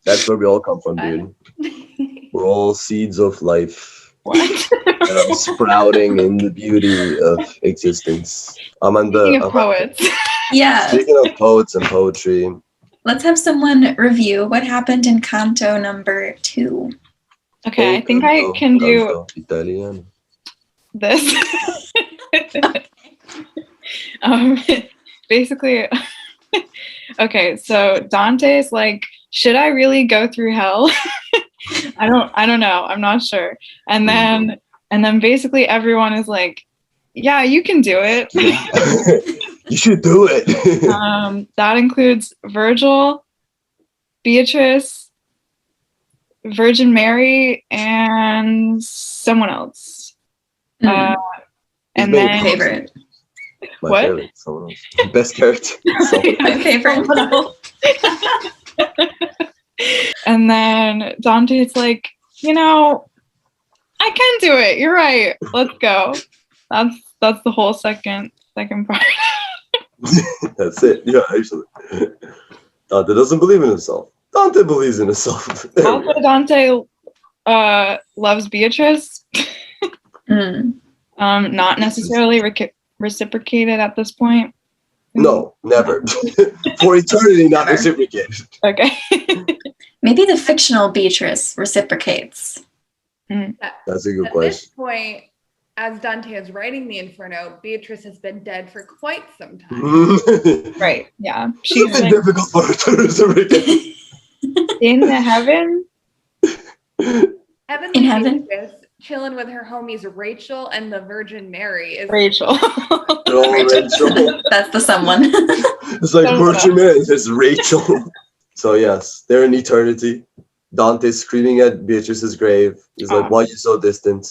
That's where we all come from, dude. We're all seeds of life. What? And I'm sprouting in the beauty of existence. Speaking of poets. Yeah. Speaking of poets and poetry. Let's have someone review what happened in Canto number 2. Okay, I think I can do Italian. this. Basically, okay, so Dante's like, should I really go through hell? I don't know. I'm not sure. And then basically everyone is like, yeah, you can do it. You should do it. That includes Virgil, Beatrice, Virgin Mary, and someone else. And then favorite. My what? favorite, someone else. Best character. My favorite. And then Dante's like, I can do it. You're right. Let's go. That's the whole second part. That's it. Yeah, actually. Dante doesn't believe in himself. Dante believes in himself. Also, Dante loves Beatrice. Not necessarily reciprocated at this point. No, never. For eternity, not reciprocated. Okay. Maybe the fictional Beatrice reciprocates. That's a good At question. this point, as Dante is writing the Inferno, Beatrice has been dead for quite some time. Right, yeah. It's a bit difficult for her to reciprocate. In heaven? Heavenly In heaven? Beatrice, chilling with her homies Rachel and the Virgin Mary. Rachel. Rachel. That's the someone. It's like Virgin Mary, it's Rachel. So yes, they're in eternity. Dante's screaming at Beatrice's grave. He's like, why are you so distant?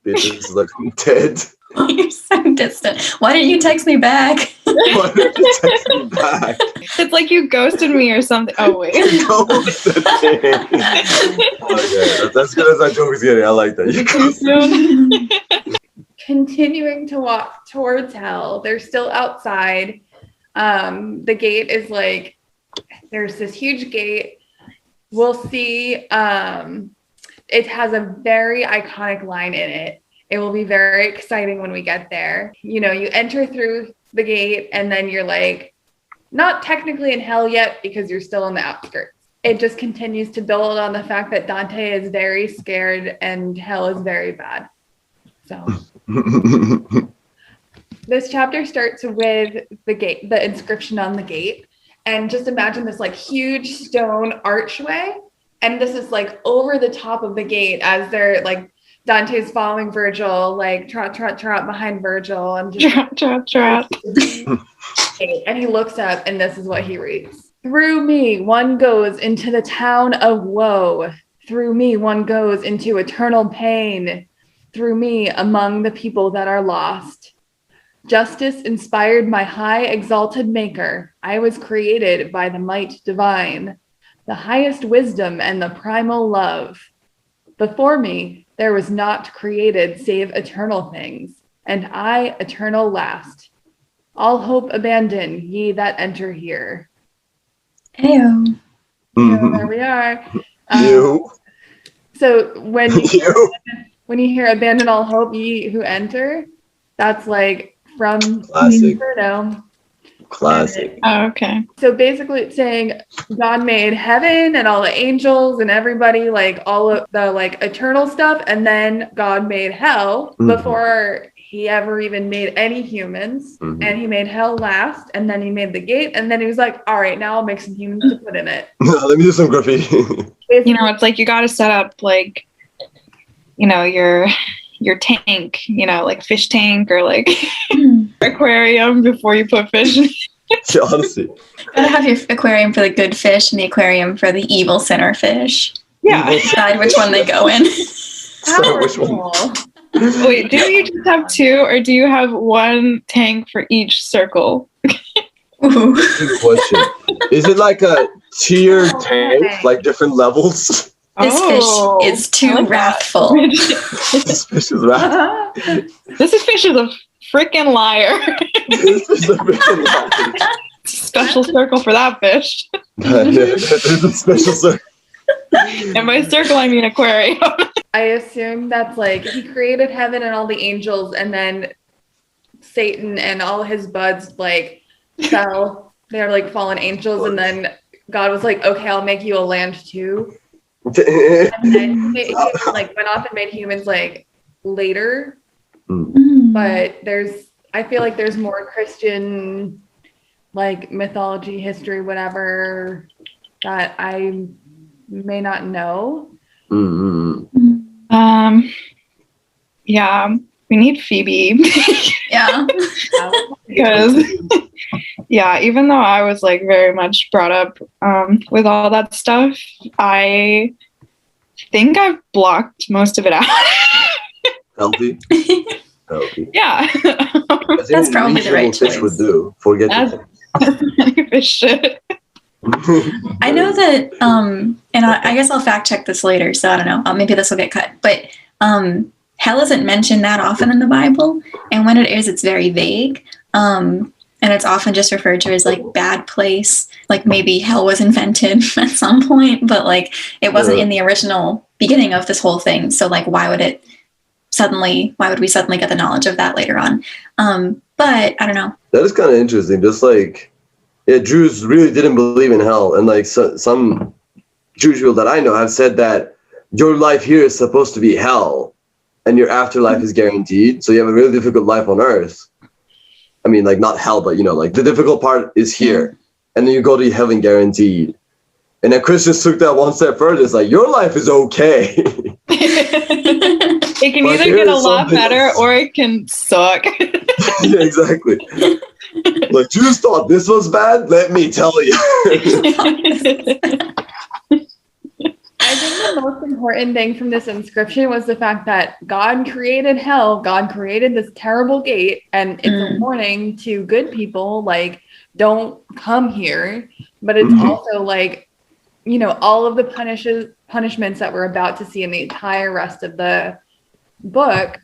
Beatrice is like, I'm dead. You're so distant. Why didn't you text me back? Why didn't you text me back? It's like you ghosted me or something. Oh, wait. Ghosted me. Okay, that's as good as that joke is getting. I like that. Continuing to walk towards hell. They're still outside. The gate is like, there's this huge gate. We'll see. It has a very iconic line in it. It will be very exciting when we get there. You enter through the gate and then you're like, not technically in hell yet because you're still on the outskirts. It just continues to build on the fact that Dante is very scared and hell is very bad. So this chapter starts with the gate, the inscription on the gate. And just imagine this like huge stone archway. And this is like over the top of the gate as they're like, Dante's following Virgil, like trot, trot, trot behind Virgil. And just Trot, trot, trot. And he looks up and this is what he reads. Through me, one goes into the town of woe. Through me, one goes into eternal pain. Through me, among the people that are lost. Justice inspired my high exalted maker. I was created by the might divine, the highest wisdom and the primal love. Before me, there was not created save eternal things, and I eternal last. All hope abandon, ye that enter here. Ew. There we are. So when you hear abandon all hope, ye who enter, that's like from Inferno. Classic. Oh, okay. So basically it's saying God made heaven and all the angels and everybody, like all of the like eternal stuff, and then God made hell before he ever even made any humans, and he made hell last, and then he made the gate, and then he was like, all right, now I'll make some humans to put in it. Let me do some graffiti. It's like you got to set up like, your tank, like fish tank or like aquarium before you put fish in. Honestly. Gotta have your aquarium for the good fish and the aquarium for the evil center fish. Yeah. Decide which one they go in. Which one? Wait, do you just have two or do you have one tank for each circle? Ooh. Good question. Is it like a tiered tank, like different levels? This fish is too wrathful. This fish is wrathful. This fish is a freaking liar. This is a freaking liar. Special circle for that fish. There's a special circle. And by circle, I mean aquarium. I assume that's like he created heaven and all the angels, and then Satan and all his buds like fell. They're like fallen angels, and then God was like, "Okay, I'll make you a land too." And then he like went off and made humans like later. But I feel like there's more Christian like mythology, history, whatever that I may not know. Yeah, we need Phoebe. Yeah. Because even though I was like very much brought up with all that stuff, I think I've blocked most of it out. Healthy. Yeah. That's probably the right fish choice. would do. Forget Any fish shit. I know that, and I guess I'll fact check this later, so I don't know. Maybe this will get cut. But hell isn't mentioned that often in the Bible, and when it is, it's very vague. And it's often just referred to as like bad place. Like maybe hell was invented at some point, but like it wasn't in the original beginning of this whole thing. So like, why would we suddenly get the knowledge of that later on? But I don't know. That is kind of interesting. Just like, Jews really didn't believe in hell. And like some Jewish people that I know have said that your life here is supposed to be hell and your afterlife is guaranteed. So you have a really difficult life on earth. I mean, like not hell, but like the difficult part is here. And then you go to heaven guaranteed. And then Christians took that one step further. It's like, your life is okay. It can either get a lot better or it can suck. Yeah, exactly. Like, Jews thought this was bad? Let me tell you. I think the most important thing from this inscription was the fact that God created hell. God created this terrible gate, and it's a warning to good people, like, don't come here. But it's also like, all of the punishments that we're about to see in the entire rest of the book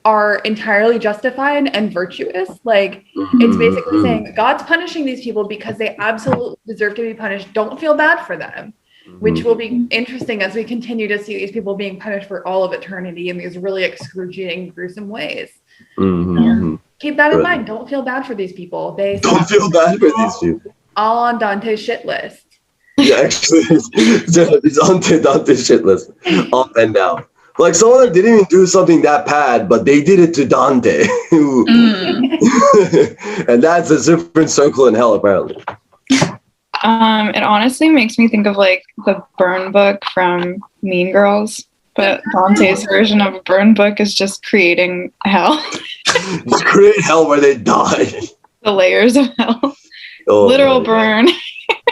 are entirely justified and virtuous. Like, it's basically saying God's punishing these people because they absolutely deserve to be punished. Don't feel bad for them, which will be interesting as we continue to see these people being punished for all of eternity in these really excruciating, gruesome ways. Keep that in mind. Don't feel bad for these people. Don't feel bad for these people. All on Dante's shit list. Yeah, actually, it's on Dante's shit list. Up and down. Like, some of them didn't even do something that bad, but they did it to Dante. And that's a different circle in hell, apparently. It honestly makes me think of like the burn book from Mean Girls, but Dante's version of a burn book is just creating hell. Just create hell where they die. The layers of hell. Oh, literal burn.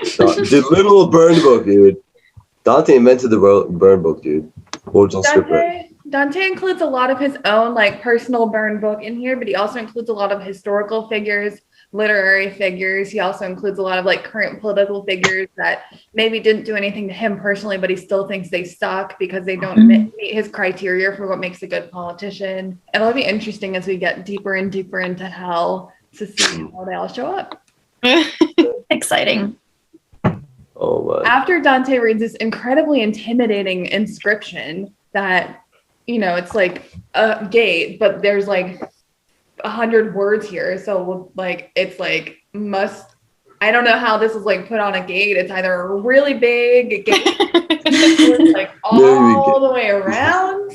The literal burn book, dude. Dante invented the burn book, dude. Dante includes a lot of his own like personal burn book in here, but he also includes a lot of historical figures, literary figures. He also includes a lot of like current political figures that maybe didn't do anything to him personally, but he still thinks they suck because they don't meet his criteria for what makes a good politician. It'll be interesting as we get deeper and deeper into hell to see how they all show up. Exciting. Oh my. After Dante reads this incredibly intimidating inscription that, it's like a gate, but there's like 100 words here. So like, it's like I don't know how this is like put on a gate. It's either a really big gate or like all the way around.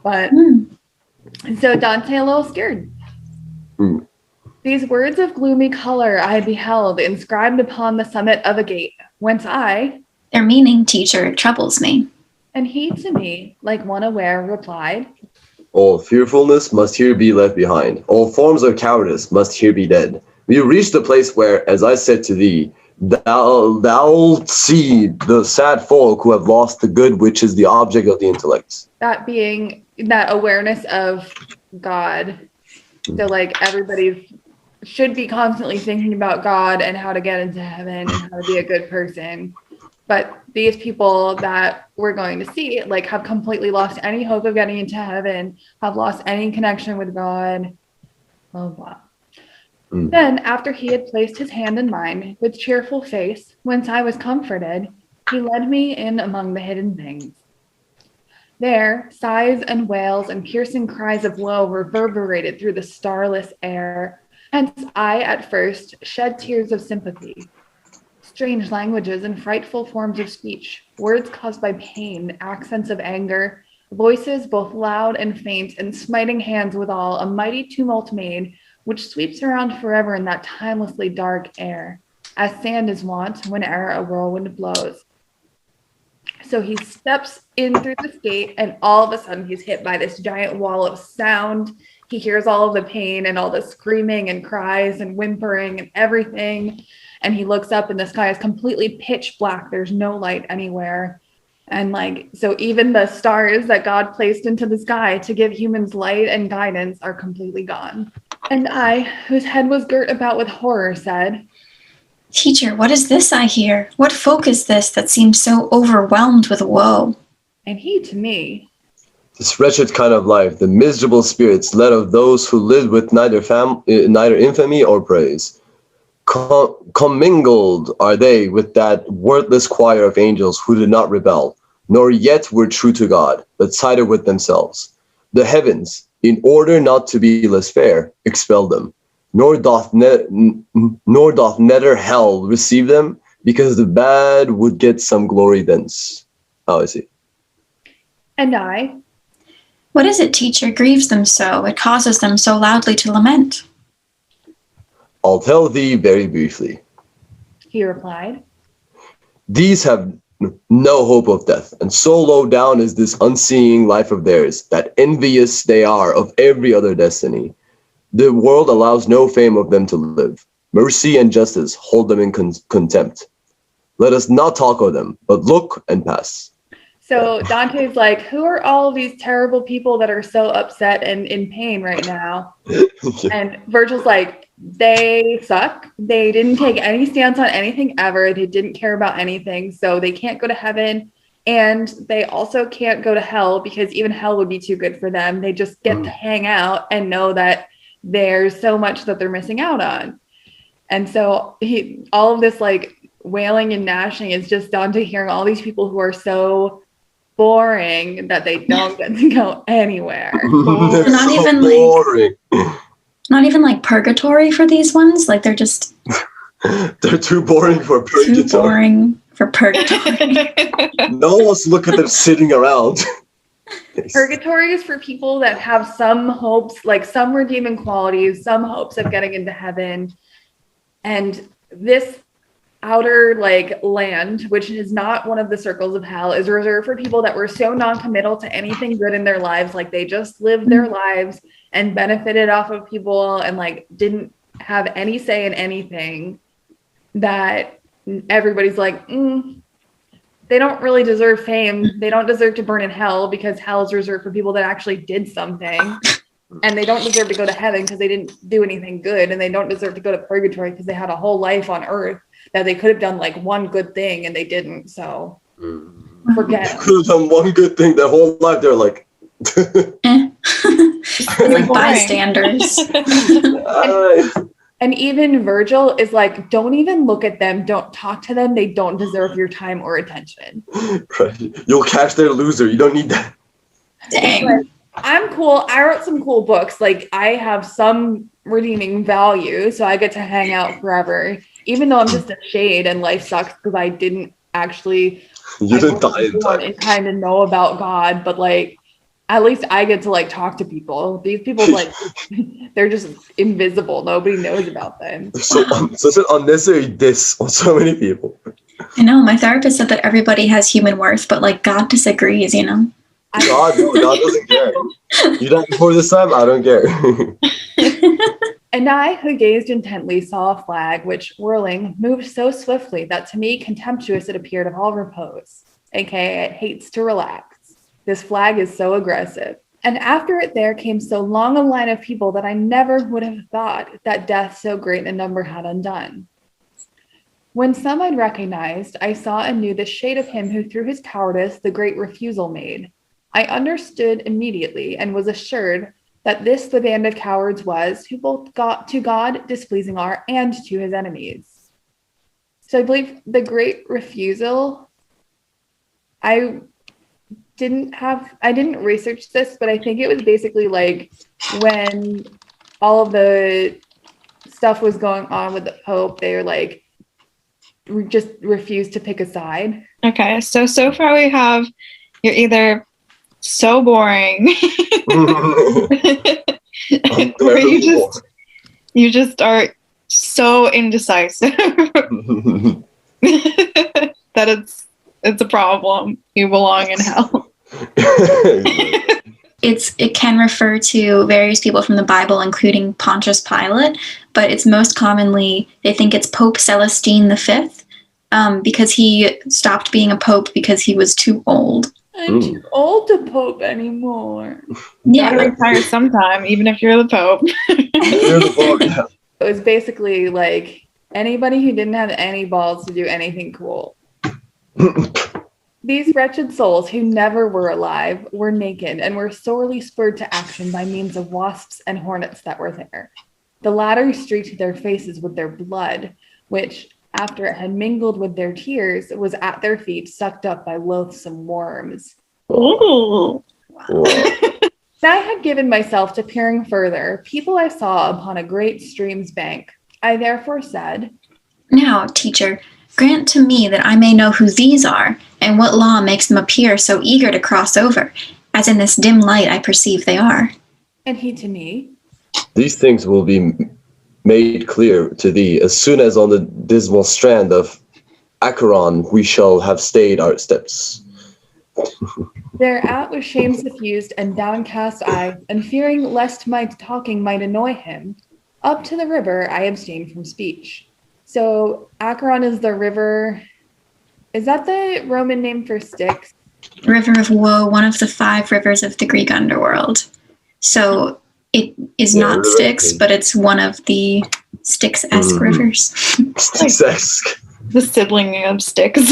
But so Dante a little scared. These words of gloomy color I beheld inscribed upon the summit of a gate, whence their meaning, teacher, troubles me. And he to me, like one aware, replied, all fearfulness must here be left behind. All forms of cowardice must here be dead. We reach the place where, as I said to thee, thou'lt see the sad folk who have lost the good which is the object of the intellect. That being that awareness of God. So like everybody should be constantly thinking about God and how to get into heaven and how to be a good person. But these people that we're going to see like have completely lost any hope of getting into heaven, have lost any connection with God, blah, blah. Then after he had placed his hand in mine with cheerful face, whence I was comforted, He led me in among the hidden things. There, sighs and wails and piercing cries of woe reverberated through the starless air. Hence I, at first, shed tears of sympathy. Strange languages and frightful forms of speech, words caused by pain, accents of anger, voices both loud and faint, and smiting hands withal, a mighty tumult made, which sweeps around forever in that timelessly dark air, as sand is wont whene'er a whirlwind blows. So he steps in through this gate, and all of a sudden he's hit by this giant wall of sound. He hears all of the pain and all the screaming and cries and whimpering and everything. And he looks up, and the sky is completely pitch black. There's no light anywhere. And so even the stars that God placed into the sky to give humans light and guidance are completely gone. And I, whose head was girt about with horror, said, Teacher, what is this I hear? What folk is this that seems so overwhelmed with woe? And he to me, This wretched kind of life, the miserable spirits led of those who lived with neither infamy or praise. Commingled are they with that worthless choir of angels who did not rebel, nor yet were true to God, but sided with themselves. The heavens, in order not to be less fair, expel them. Nor doth nether hell receive them, because the bad would get some glory thence. Oh, I see. and I, What is it, teacher, grieves them so? It causes them so loudly to lament. I'll tell thee very briefly. he replied, These have no hope of death, and so low down is this unseeing life of theirs, that envious they are of every other destiny. The world allows no fame of them to live. Mercy and justice hold them in contempt. Let us not talk of them, but look and pass. So Dante's like, who are all of these terrible people that are so upset and in pain right now? And Virgil's like, they suck. They didn't take any stance on anything ever. They didn't care about anything. So they can't go to heaven. And they also can't go to hell, because even hell would be too good for them. They just get to hang out and know that there's so much that they're missing out on. And so all of this wailing and gnashing is just Dante hearing all these people who are so boring that they don't get to go anywhere. They're Not so even boring. Not even purgatory for these ones. They're just They're too boring for purgatory. too boring for purgatory. No one wants to look at them sitting around. Purgatory is for people that have some hopes, some redeeming qualities, some hopes of getting into heaven. And this outer land, which is not one of the circles of hell, is reserved for people that were so non-committal to anything good in their lives. They just lived their lives and benefited off of people and didn't have any say in anything, that everybody's they don't really deserve fame. They don't deserve to burn in hell, because hell is reserved for people that actually did something. And they don't deserve to go to heaven because they didn't do anything good. And they don't deserve to go to purgatory because they had a whole life on earth that they could have done one good thing and they didn't. So forget They could have done one good thing their whole life. They're like, Bystanders. And even Virgil is don't even look at them. Don't talk to them. They don't deserve your time or attention. right. You'll catch their loser. You don't need that. Dang. I'm cool. I wrote some cool books. I have some redeeming value, so I get to hang out forever, even though I'm just a shade and life sucks because I didn't actually die in time. and kind of know about God, but at least I get to talk to people. These people they're just invisible. Nobody knows about them. So such an unnecessary diss on so many people. I know. My therapist said that everybody has human worth, but God disagrees, God doesn't care. You died before this time? I don't care. And I, who gazed intently, saw a flag which, whirling, moved so swiftly that to me contemptuous it appeared of all repose, aka it hates to relax. This flag is so aggressive. And after it there came so long a line of people that I never would have thought that death so great a number had undone. When some I'd recognized, I saw and knew the shade of him who through his cowardice the great refusal made. I understood immediately and was assured that this the band of cowards was, who both got to God displeasing are and to his enemies. So I believe the great refusal I didn't research this, but I think it was basically like when all of the stuff was going on with the Pope, they were like just refused to pick a side. Okay, so far we have you're either so boring or you just are so indecisive that it's a problem. You belong in hell. It can refer to various people from the Bible, including Pontius Pilate, but it's most commonly, they think it's Pope Celestine V, because he stopped being a pope because he was too old. I'm too old to pope anymore. Yeah, retire sometime, even if you're the Pope. You're the Pope, yeah. It was basically like anybody who didn't have any balls to do anything cool. These wretched souls who never were alive were naked and were sorely spurred to action by means of wasps and hornets that were there. The latter streaked their faces with their blood, which, after it had mingled with their tears, was at their feet sucked up by loathsome worms. Ooh. Wow. I had given myself to peering further, people I saw upon a great stream's bank. I therefore said, Now, teacher, grant to me that I may know who these are, and what law makes them appear so eager to cross over, as in this dim light I perceive they are. And he to me, These things will be made clear to thee as soon as on the dismal strand of Acheron we shall have stayed our steps. thereat with shame suffused and downcast eyes, and fearing lest my talking might annoy him, up to the river I abstained from speech. So Acheron is the river. Is that the Roman name for Styx? River of Woe, one of the 5 rivers of the Greek underworld. So it is not Styx, but it's one of the Styx-esque rivers. Styx-esque. The sibling of Styx.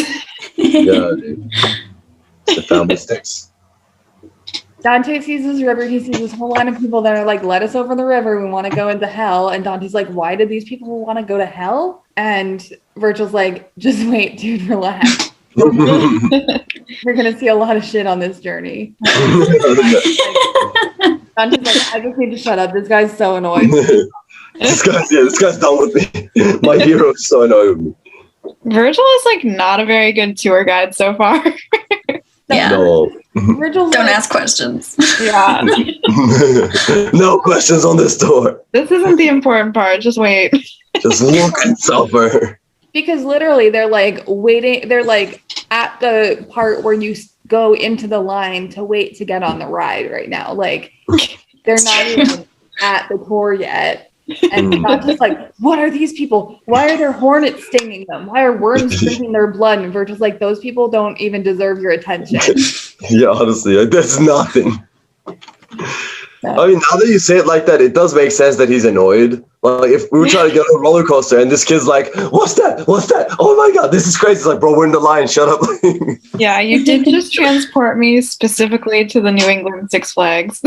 Yeah, dude. The family Styx. Dante sees this river. He sees this whole line of people that are like, let us over the river. We want to go into hell. And Dante's like, why do these people want to go to hell? And Virgil's like, just wait, dude, relax. You're going to see a lot of shit on this journey. Dante's like, I just need to shut up. This guy's so annoyed. This guy's done with me. My hero is so annoyed with me. Virgil is like not a very good tour guide so far. Yeah. No. Virgil's Don't like, ask questions. Yeah. No questions on this door. This isn't the important part. Just wait. Just look and suffer. because literally they're like waiting. They're like at the part where you go into the line to wait to get on the ride right now. Like they're not even at the tour yet. And not just like, what are these people? Why are there hornets stinging them? Why are worms drinking their blood? And Virgil's like, those people don't even deserve your attention. Yeah, honestly, that's nothing. So. I mean, now that you say it like that, it does make sense that he's annoyed. Like, if we were trying to get on a roller coaster and this kid's like, what's that? What's that? Oh my God, this is crazy. It's like, bro, we're in the line. Shut up. Yeah, you did just transport me specifically to the New England Six Flags.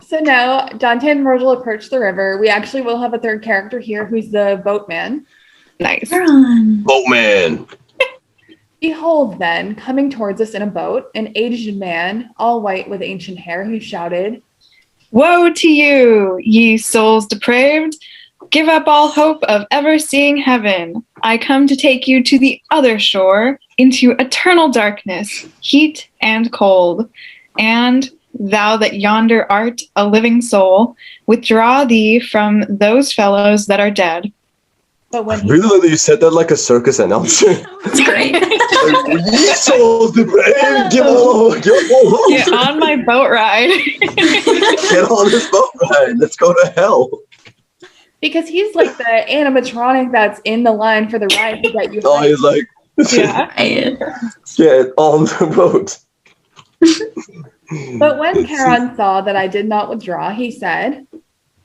So now Dante and Virgil approach the river. We actually will have a third character here who's the boatman. Nice. Boatman. Behold, then, coming towards us in a boat, an aged man, all white with ancient hair, who shouted, Woe to you, ye souls depraved! Give up all hope of ever seeing heaven. I come to take you to the other shore, into eternal darkness, heat and cold. And thou that yonder art a living soul, withdraw thee from those fellows that are dead. but when he Really, you said that like a circus announcer. That's great. Ye souls depraved, give all hope. Get on my boat ride. Get on this boat ride. Let's go to hell. because he's like the animatronic that's in the line for the ride to get you. Oh, he's like, Yeah. get on the boat. But when Charon saw that I did not withdraw, he said,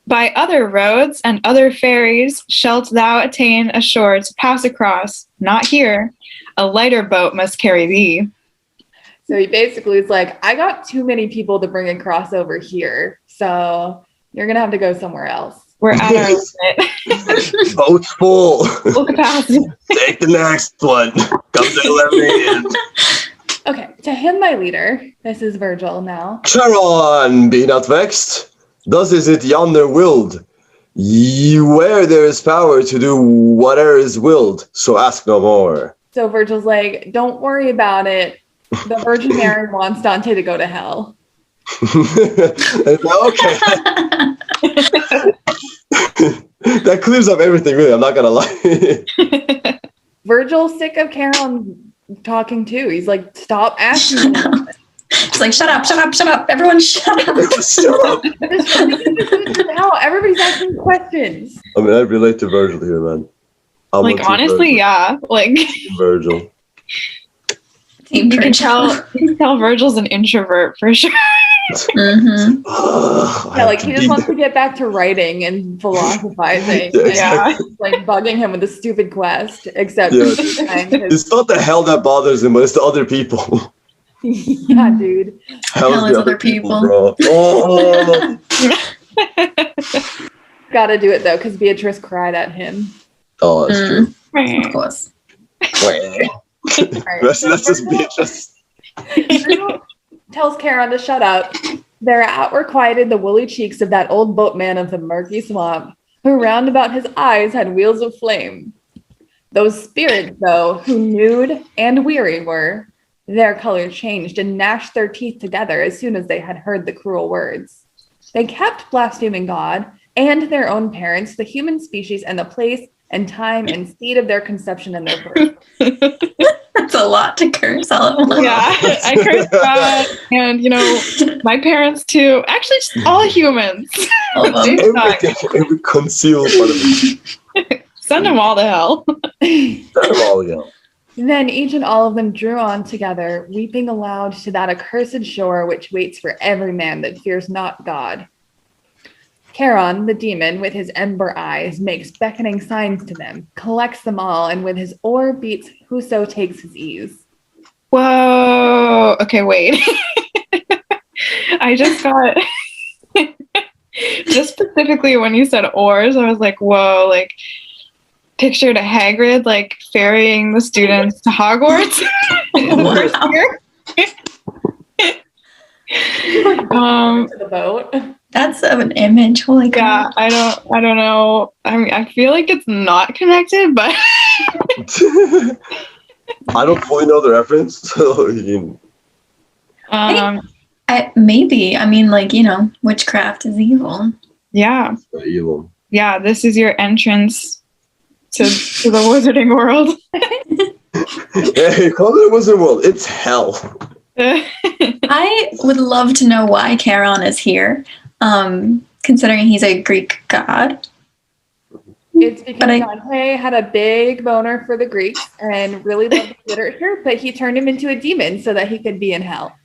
By other roads and other ferries shalt thou attain ashore to pass across, not here. A lighter boat must carry thee. so he basically is like, I got too many people to bring across over here, so you're going to have to go somewhere else. We're at our limit. Boat's full. Full capacity. Take the next one. Come to 11 a.m. Okay, to him, my leader. This is Virgil now. Charon, be not vexed. Thus is it yonder willed. Where there is power to do whatever is willed, so ask no more. So Virgil's like, don't worry about it. The Virgin Mary wants Dante to go to hell. Okay. That clears up everything, really. I'm not gonna lie. Virgil's sick of Charon talking too. He's like, stop asking him. It's like, shut up, everyone shut up. Shut up. Now everybody's asking questions. I mean, I relate to Virgil here, man. I'm Like, honestly, yeah. Like, Virgil. Team you can Virgil. tell Virgil's an introvert for sure. Mm-hmm. Yeah, like he just wants to get back to writing and philosophizing. Yeah. It's like bugging him with a stupid quest, except Yeah. yeah, It's not the hell that bothers him, but it's the other people. yeah, dude. Hell is other people. bro. Oh. Gotta do it though, because Beatrice cried at him. Oh, that's true. Of course. Alright, That's so just Virgil- Beatrice. Virgil tells Charon to shut up. Thereat were quieted the woolly cheeks of that old boatman of the murky swamp, who round about his eyes had wheels of flame. Those spirits, though, who nude and weary were, their color changed and gnashed their teeth together as soon as they had heard the cruel words. They kept blaspheming God and their own parents, the human species, and the place and time and seed of their conception and their birth. That's a lot to curse all at once. Yeah, I cursed God and, my parents too. Actually, just all humans. All of them. They suck. Every concealed part of it. Send them all to hell. Send them all, yeah. Then each and all of them drew on together, weeping aloud to that accursed shore which waits for every man that fears not God. Charon, the demon, with his ember eyes, makes beckoning signs to them, collects them all, and with his oar beats whoso takes his ease. Whoa. Okay, wait. I just got just specifically when you said oars, I was like, whoa, like pictured a Hagrid like ferrying the students to Hogwarts in the first year. To the boat. That's an image. Holy Yeah, God. I don't know. I mean, I feel like it's not connected, but I don't fully know the reference, so Maybe. I mean, like, witchcraft is evil. yeah. evil. Yeah, this is your entrance to the wizarding world. Hey, call it a wizard world. It's hell. I would love to know why Charon is here, considering he's a Greek god. It's because Dante had a big boner for the Greeks and really loved literature, but he turned him into a demon so that he could be in hell.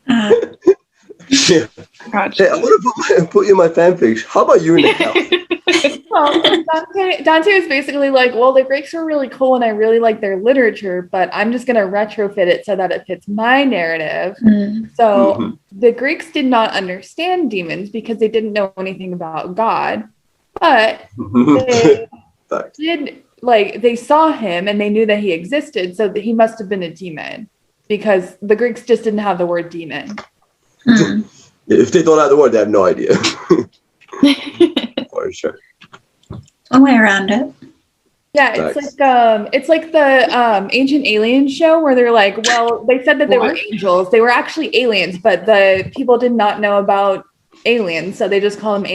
Yeah. Gotcha. Hey, I want to put you in my fanfic. How about you in the hell? Well, Dante was basically like, well, the Greeks were really cool and I really like their literature, but I'm just going to retrofit it so that it fits my narrative. So the Greeks did not understand demons because they didn't know anything about God, but they did, like, they saw him and they knew that he existed, so that he must have been a demon because the Greeks just didn't have the word demon. If they don't have the word, they have no idea. For sure. One way around it. Yeah, it's like the Ancient Aliens show where they're like, well, they said that they were angels. They were actually aliens, but the people did not know about aliens, so they just call them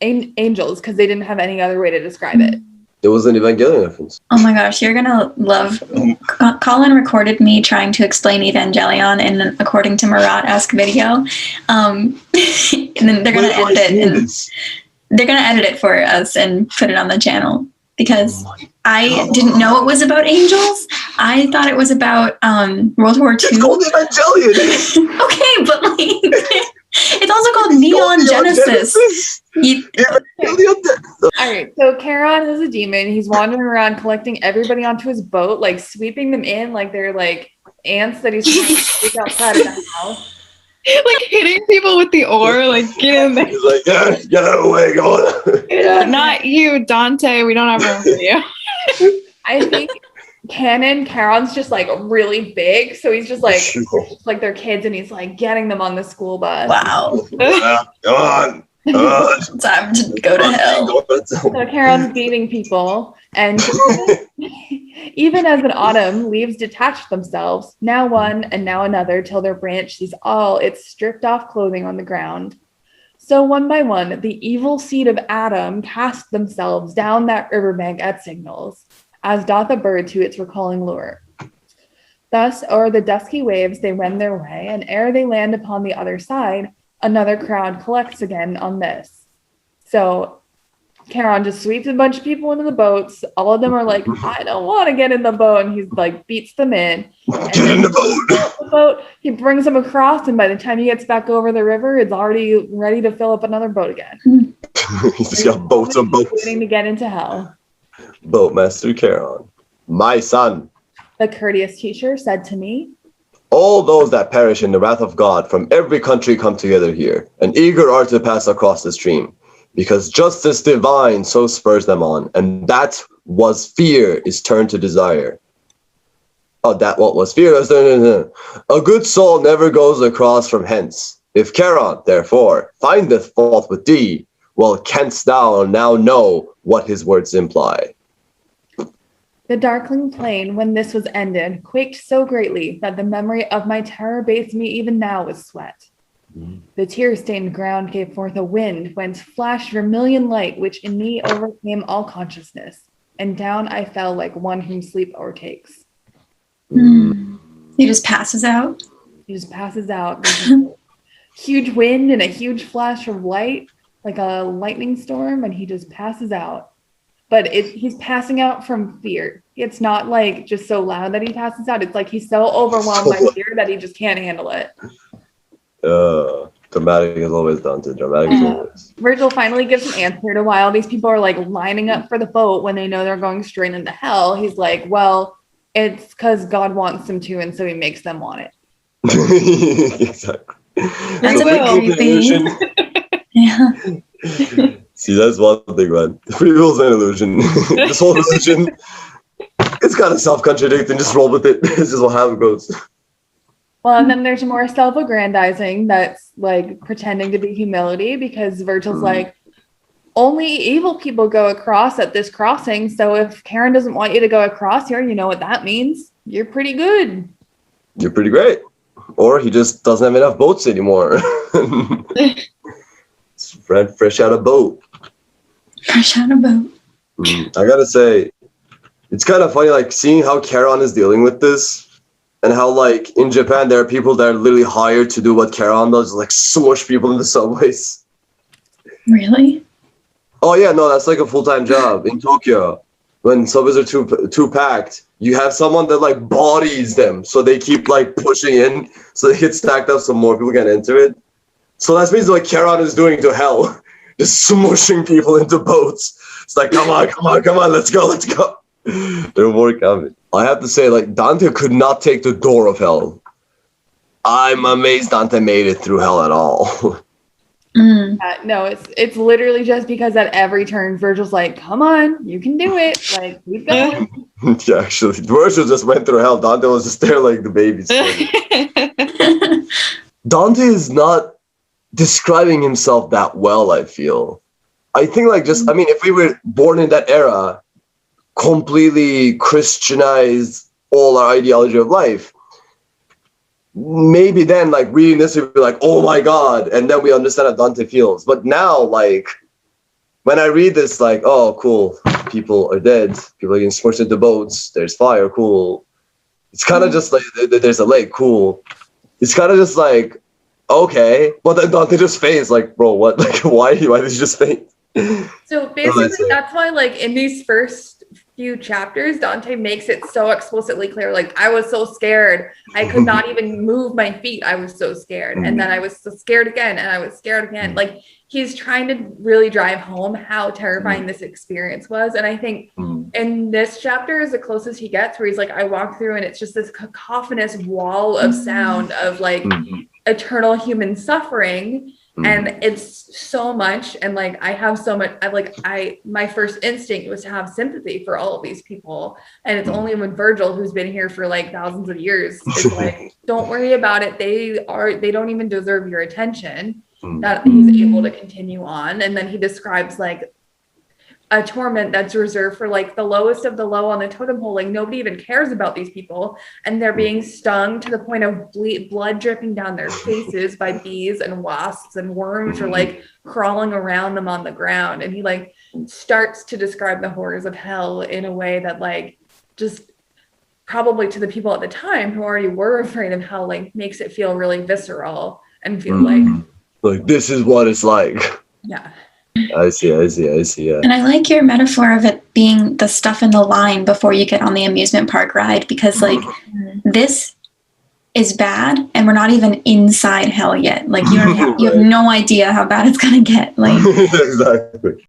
angels because they didn't have any other way to describe it. It was an Evangelion reference. Oh my gosh, you're gonna love. Colin recorded me trying to explain Evangelion in an According to Marat-esque video, and then they're gonna edit it. And they're gonna edit it for us and put it on the channel because I didn't know it was about angels. I thought it was about World War II. It's called Evangelion. Okay, but like. It's also called Neon Genesis. All right, so Charon is a demon. He's wandering around collecting everybody onto his boat, like sweeping them in like they're like ants that he's trying to sweep outside of the house. Like hitting people with the oar, like get in there. He's like, yeah, get out of the way, go on. Not you, Dante. We don't have room for you. I think Charon's just like really big, so he's just like they're kids, and he's like getting them on the school bus. Wow. Come on. Time to go to hell. So Charon's beating people, and even as in autumn, leaves detach themselves, now one and now another, till their branch sees all its stripped off clothing on the ground. So one by one, the evil seed of Adam cast themselves down that riverbank at signals, as doth a bird to its recalling lure. Thus o'er the dusky waves they wend their way, and ere they land upon the other side, another crowd collects again on this. So Charon just sweeps a bunch of people into the boats. All of them are like, I don't want to get in the boat. And he's like, beats them in. Get in the boat. He brings them across. And by the time he gets back over the river, it's already ready to fill up another boat again. He's just got boats on boats. Waiting to get into hell. Boatmaster Charon. My son. The courteous teacher said to me, all those that perish in the wrath of God from every country come together here, and eager are to pass across the stream, because justice divine so spurs them on, and that was fear is turned to desire. Oh, that what was fear is a good soul never goes across from hence. If Charon, therefore, findeth fault with thee, well canst thou now know what his words imply. The darkling plain, when this was ended, quaked so greatly that the memory of my terror bathed me even now with sweat. The tear-stained ground gave forth a wind, whence flashed vermilion light, which in me overcame all consciousness, and down I fell like one whom sleep overtakes. He just passes out? He just passes out. There's a huge wind and a huge flash of light, like a lightning storm, and he just passes out. But he's passing out from fear. It's not like just so loud that he passes out. It's like he's so overwhelmed by fear that he just can't handle it. Dramatic is always Dante. Dramatic is always. Virgil finally gives an answer to why all these people are like lining up for the boat when they know they're going straight into hell. He's like, well, it's because God wants them to, and so he makes them want it. Exactly. That's a big yeah. See, that's one thing, man. Free will is an illusion. This whole religion, it's kind of self-contradicting. Just roll with it. It's just how it goes. Well, and then there's more self-aggrandizing that's like pretending to be humility, because Virgil's like, only evil people go across at this crossing. So if Charon doesn't want you to go across here, you know what that means. You're pretty good. You're pretty great. Or he just doesn't have enough boats anymore. Fresh out of boat. Fresh out of boat. I gotta say, it's kind of funny, like seeing how Charon is dealing with this, and how like in Japan there are people that are literally hired to do what Charon does, like smush people in the subways. Really? Oh yeah, no, that's like a full-time job in Tokyo. When subways are too packed, you have someone that like bodies them, so they keep like pushing in, so they get stacked up, so more people get into it. So that means what Charon is doing to hell, just smushing people into boats. It's like, come on, let's go. There are more coming. I have to say, like, Dante could not take the door of hell. I'm amazed Dante made it through hell at all. No, it's literally just because at every turn, Virgil's like, come on, you can do it. Like, keep going. Yeah, actually, Virgil just went through hell. Dante was just there like the baby. Dante is not describing himself that well, I feel. I think like just, I mean, if we were born in that era, completely Christianized all our ideology of life, maybe then like reading this would be like, oh my God, and then we understand how Dante feels. But now, like, when I read this, like, oh, cool, people are dead, people are getting smushed into boats, there's fire, cool. It's kind of just like, there's a lake, cool. It's kind of just like, okay, but then Dante just faints, like, bro, what? Like, why did he just faint? So basically, that's why, like, in these first few chapters, Dante makes it so explicitly clear, like, I was so scared, I could not even move my feet, I was so scared, and then I was so scared again, and I was scared again. Like, he's trying to really drive home how terrifying this experience was, and I think in this chapter is the closest he gets, where he's like, I walk through, and it's just this cacophonous wall of sound of, like, eternal human suffering. And it's so much, and like I have so much, my first instinct was to have sympathy for all of these people, and it's only when Virgil, who's been here for like thousands of years, is like, don't worry about it, they don't even deserve your attention, that he's able to continue on. And then he describes like a torment that's reserved for like the lowest of the low on the totem pole. Like nobody even cares about these people, and they're being stung to the point of blood dripping down their faces by bees and wasps, and worms are like crawling around them on the ground. And he like starts to describe the horrors of hell in a way that like just probably to the people at the time who already were afraid of hell, like makes it feel really visceral and feel like this is what it's like. Yeah. I see, yeah. And I like your metaphor of it being the stuff in the line before you get on the amusement park ride, because like this is bad and we're not even inside hell yet. Like you have no idea how bad it's gonna get. Like exactly.